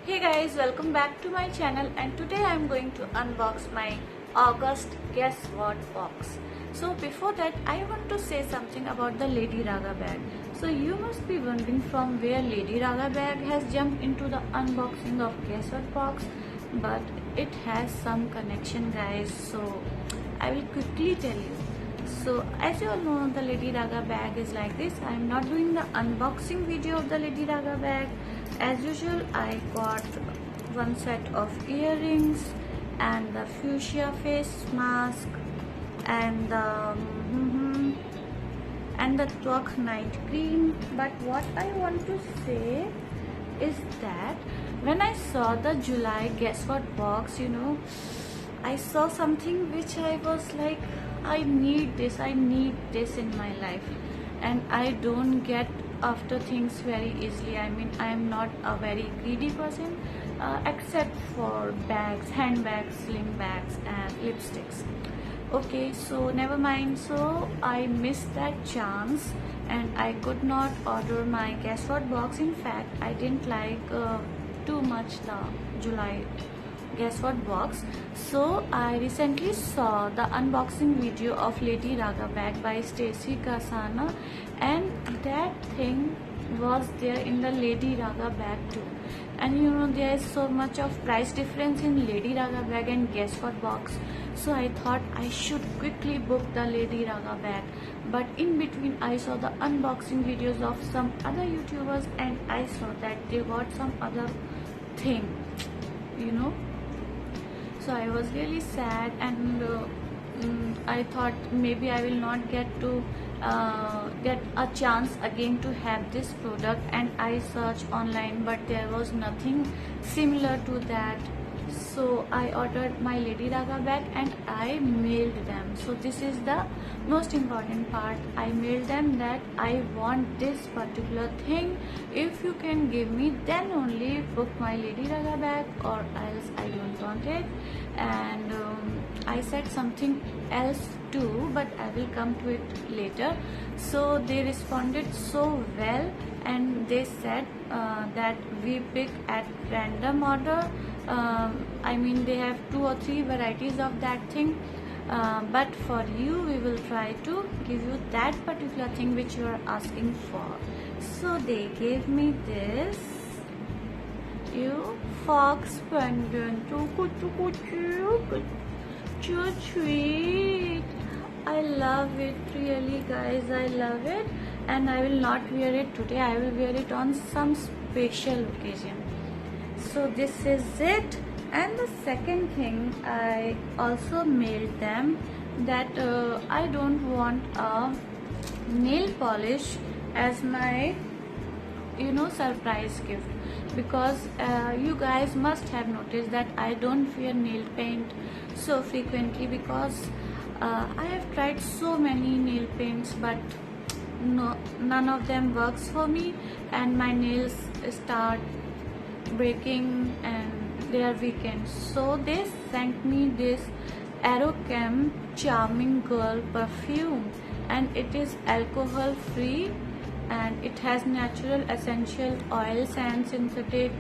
Hey guys, welcome back to my channel, and today I'm going to unbox my August Guess What box. So before that, I want to say something about the Lady Raga bag. So you must be wondering from where Lady Raga bag has jumped into the unboxing of Guess What box, but it has some connection guys, so I will quickly tell you. So as you all know, the Lady Raga bag is like this. I am not doing the unboxing video of the Lady Raga bag. As usual, I got one set of earrings and the fuchsia face mask and the taupe night cream. But what I want to say is that when I saw the July Guess What box, I saw something which I was like, I need this in my life, and I don't get after things very easily. I mean, I am not a very greedy person, except for bags, handbags, sling bags and lipsticks. Okay, so never mind. So I missed that chance and I could not order my Guess What box. In fact, I didn't like too much the July Guess What box. So I recently saw the unboxing video of Lady Raga bag by Stacy Kasana, and that thing was there in the Lady Raga bag too. And there is so much of price difference in Lady Raga bag and Guess What box. So I thought I should quickly book the Lady Raga bag. But in between I saw the unboxing videos of some other YouTubers and I saw that they got some other thing, So I was really sad, and I thought maybe I will not get a chance again to have this product, and I searched online but there was nothing similar to that. So I ordered my Lady Raga bag and I mailed them. So this is the most important part. I mailed them that I want this particular thing. If you can give me, then only book my Lady Raga bag, or else I don't want it. And I said something else too, but I will come to it later. So they responded so well, and they said that we pick at random order. I mean, they have 2 or 3 varieties of that thing, but for you we will try to give you that particular thing which you are asking for. So they gave me this fox pendant. So sweet. I love it, really guys, I love it. And I will not wear it today, I will wear it on some special occasion. So this is it. And the second thing, I also mailed them that I don't want a nail polish as my surprise gift, because you guys must have noticed that I don't wear nail paint so frequently, because I have tried so many nail paints, but none of them works for me, and my nails start breaking and they are weakened. So they sent me this Aerochem Charming Girl perfume, and it is alcohol free and it has natural essential oils and synthetic,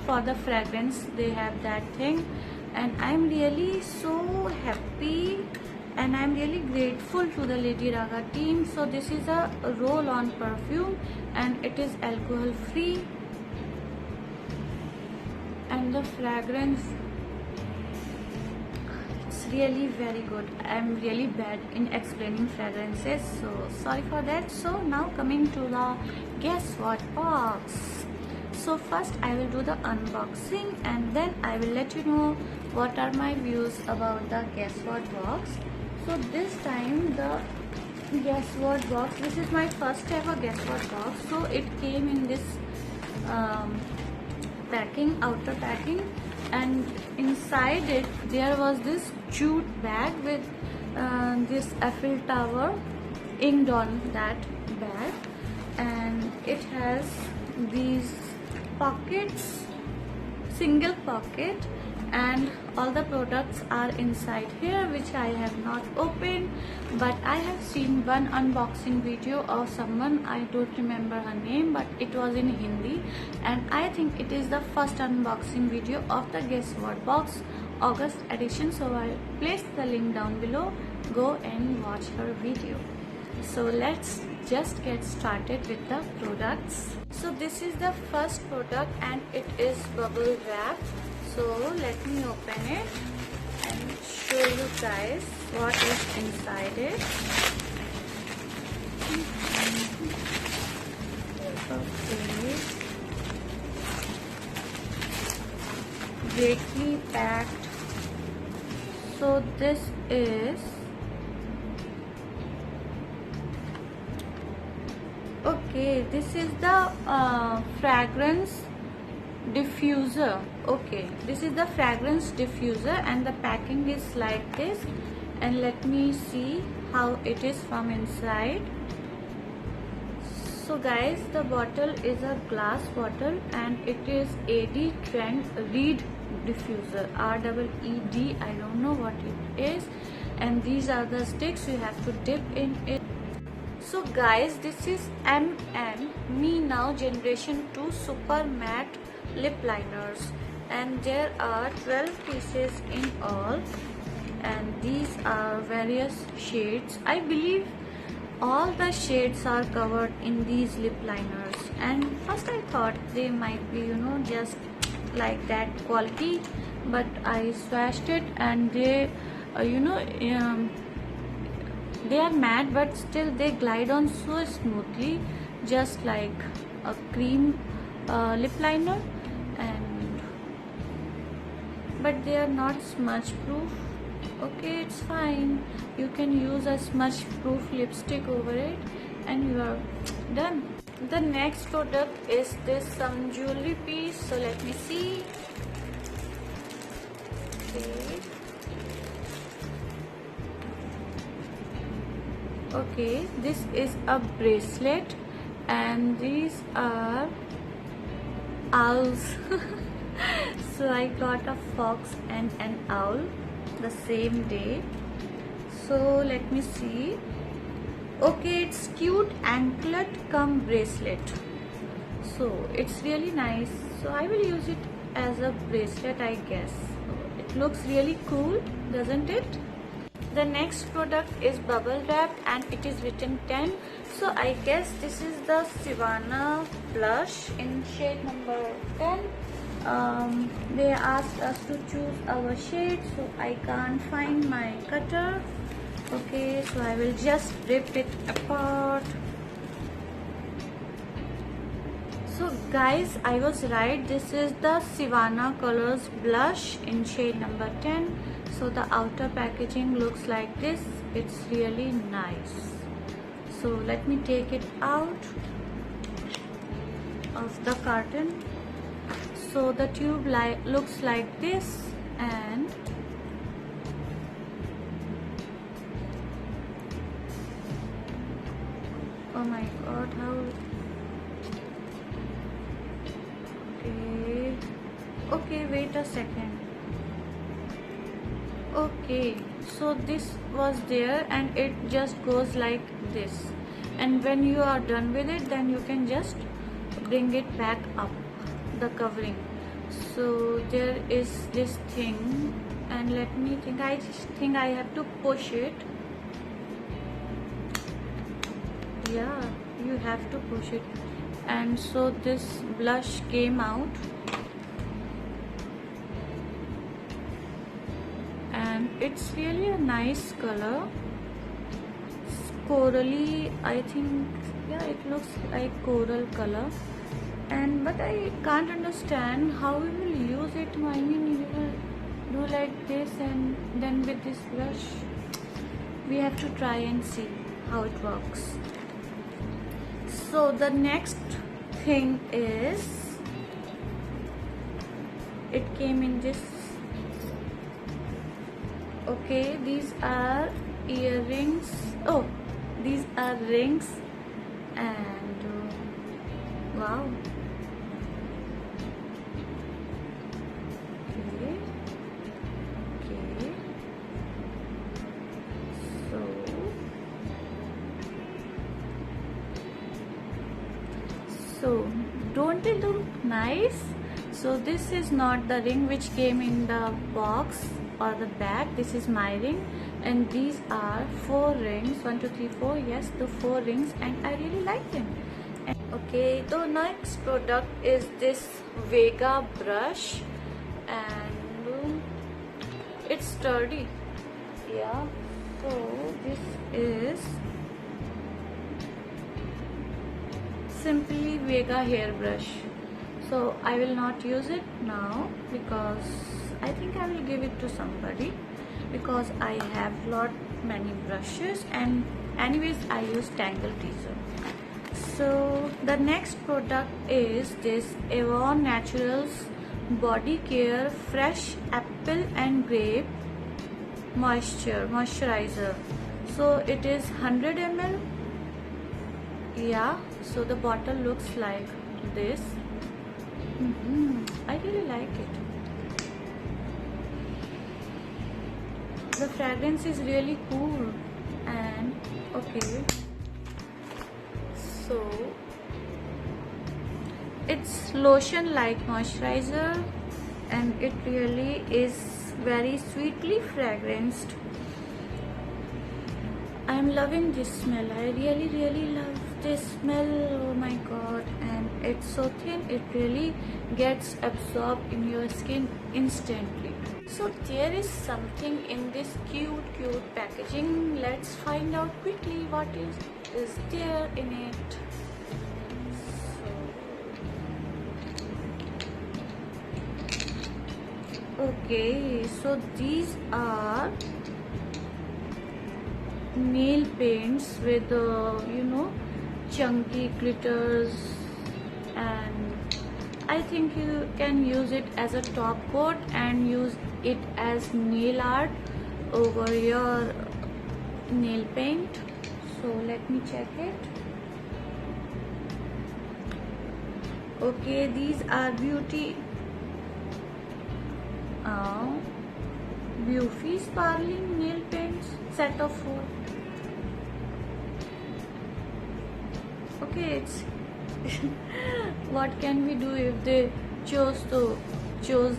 for the fragrance they have that thing. And I'm really so happy and I'm really grateful to the Lady Raga team. So this is a roll-on perfume and it is alcohol free, and the fragrance, it's really very good. I'm really bad in explaining fragrances, so sorry for that. So now coming to the Guess What box. So first I will do the unboxing and then I will let you know what are my views about the Guess What box. So this time the Guess What box, this is my first ever Guess What box. So it came in this packing, outer packing, and inside it there was this jute bag with this Eiffel Tower inked on that bag, and it has these pockets, single pocket, and all the products are inside here, which I have not opened, but I have seen one unboxing video of someone, I don't remember her name, but it was in Hindi, and I think it is the first unboxing video of the Guess What box August edition. So I'll place the link down below. Go and watch her video. So let's just get started with the products. So this is the first product and it is bubble wrap. So let me open it and show you guys what is inside it. Okay. Greatly packed. So this is okay. This is the fragrance diffuser. Okay, this is the fragrance diffuser and the packing is like this, and let me see how it is from inside. So guys, the bottle is a glass bottle and it is AD Trend Reed diffuser, REED, I don't know what it is, and these are the sticks you have to dip in it. So guys, this is MN Me Now Generation 2 Super Matte Lip Liners, and there are 12 pieces in all, and these are various shades. I believe all the shades are covered in these lip liners, and first I thought they might be, just like that quality, but I swatched it and they they are matte, but still they glide on so smoothly, just like a cream lip liner, and but they are not smudge proof. Okay, it's fine, you can use a smudge proof lipstick over it and you are done. The next product is this some jewelry piece. So let me see. Okay, this is a bracelet and these are owls. So I got a fox and an owl the same day. So let me see. Okay, it's cute anklet cum bracelet. So it's really nice. So I will use it as a bracelet, I guess. It looks really cool, doesn't it? The next product is bubble wrap and it is written 10. So I guess this is the Savannah blush in shade number 10. They asked us to choose our shade, so I can't find my cutter. Okay, so I will just rip it apart. So guys, I was right, this is the Savannah Colors blush in shade number 10. So the outer packaging looks like this. It's really nice. So let me take it out of the carton. So the tube looks like this, and oh my god, how okay, wait a second. Okay, so this was there and it just goes like this, and when you are done with it, then you can just bring it back up, the covering. So there is this thing, and let me think, I think I have to push it. Yeah, you have to push it, and so this blush came out, and it's really a nice color. It's corally, I think. Yeah, it looks like coral color, and but I can't understand how we will use it. I mean, you will do like this and then with this brush. We have to try and see how it works. So the next thing is, it came in this. Okay, these are earrings. Oh, these are rings, and wow. Okay, So don't they look nice? So this is not the ring which came in the box or the bag. This is my ring, and these are 4 rings. 1 2 3 4. Yes, the 4 rings, and I really like them. Okay, the next product is this Vega brush, and it's sturdy. Yeah, so this is simply Vega hairbrush. So I will not use it now because I think I will give it to somebody, because I have many brushes, and anyways I use Tangle Teaser. So the next product is this Avon Naturals Body Care Fresh Apple and Grape Moisturizer. So it is 100 ml. Yeah, so the bottle looks like this. I really like it. The fragrance is really cool, and okay, so it's lotion like moisturizer, and it really is very sweetly fragranced. I am loving this smell. I really love this smell. Oh my god. And it's so thin, it really gets absorbed in your skin instantly. So there is something in this cute packaging. Let's find out quickly what is there in it. Okay, so these are nail paints with chunky glitters, and I think you can use it as a top coat and use it as nail art over your nail paint. So let me check it. Okay, these are Beauty Sparkling nail paints, set of 4. Okay, it's what can we do if they chose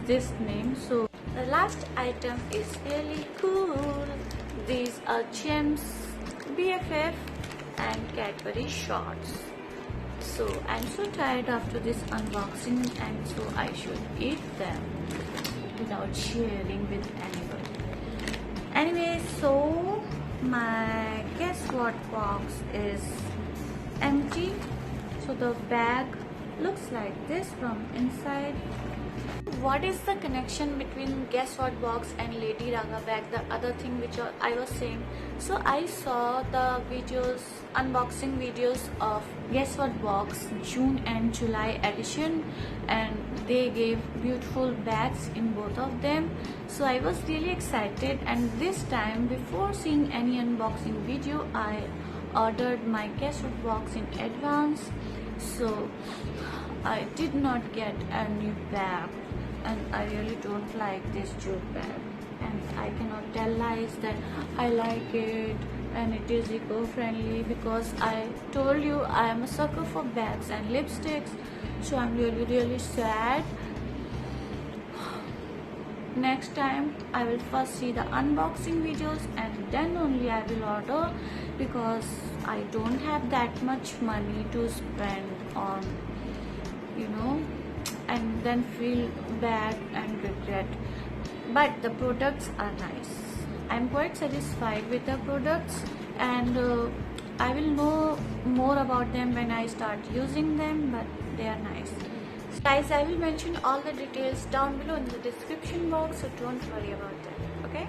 this name? So the last item is really cool. These are Gems BFF and Cadbury shorts. So I'm so tired after this unboxing, and so I should eat them without sharing with anybody. Anyway, so my guess what box is empty. So the bag looks like this from inside. What is the connection between Guess What box and Lady Raga bag, the other thing which I was saying? So I saw the unboxing videos of Guess What box June and July edition, and they gave beautiful bags in both of them. So I was really excited, and this time, before seeing any unboxing video, I ordered my Guess What box in advance. So I did not get a new bag, and I really don't like this jute bag, and I cannot tell lies that I like it and it is eco-friendly, because I told you I am a sucker for bags and lipsticks. So I'm really sad. Next time I will first see the unboxing videos, and then only I will order, because I don't have that much money to spend on, and then feel bad and regret. But the products are nice. I'm quite satisfied with the products, and I will know more about them when I start using them, but they are nice. Guys, I will mention all the details down below in the description box, so don't worry about that, okay?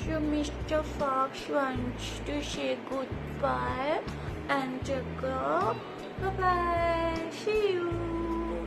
So Mr. Fox wants to say goodbye and go. Bye bye. See you.